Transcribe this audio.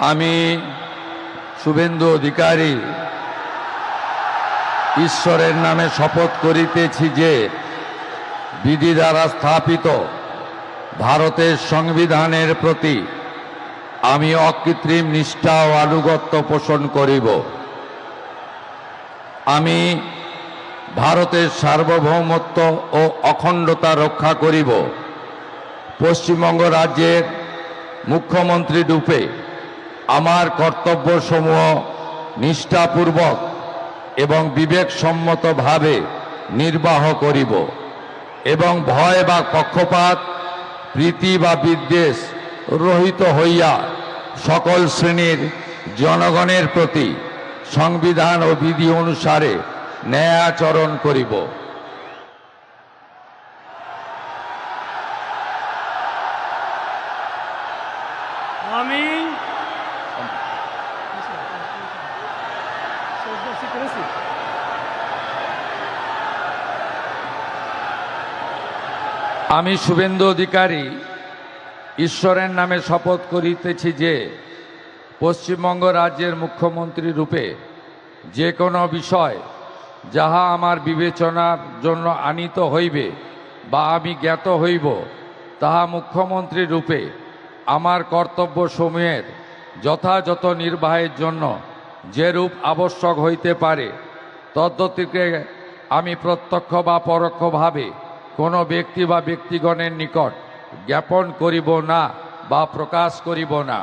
আমি শুভেন্দু অধিকারী ঈশ্বরের নামে শপথ করিতেছি যে বিধি দ্বারা স্থাপিত ভারতের সংবিধানের প্রতি আমি অকৃত্রিম নিষ্ঠা ও আনুগত্য পোষণ করিব। আমি ভারতের সার্বভৌমত্ব ও অখণ্ডতা রক্ষা করিব। পশ্চিমবঙ্গ রাজ্যের মুখ্যমন্ত্রী রূপে আমার কর্তব্যসমূহ নিষ্ঠাপূর্বক এবং বিবেকসম্মতভাবে নির্বাহ করিব এবং ভয় বা পক্ষপাত, প্রীতি বা বিদ্বেষ রহিত হইয়া সকল শ্রেণীর জনগণের প্রতি সংবিধান ও বিধি অনুসারে ন্যায় আচরণ করিব। আমি শুভেন্দু অধিকারী ঈশ্বরের নামে শপথ করিতেছি যে পশ্চিমবঙ্গ রাজ্যের মুখ্যমন্ত্রী রূপে যে কোনো বিষয় যাহা আমার বিবেচনার জন্য আনিত হইবে বা আমি জ্ঞাত হইব, তাহা মুখ্যমন্ত্রী রূপে আমার কর্তব্যসমূহের যথাযথ নির্বাহের জন্য যেরূপ আবশ্যক হইতে পারে তদ্গতিকে আমি প্রত্যক্ষ বা পরোক্ষভাবে কোনো ব্যক্তি বা ব্যক্তিগণের নিকট জ্ঞাপন করিব না বা প্রকাশ করিব না।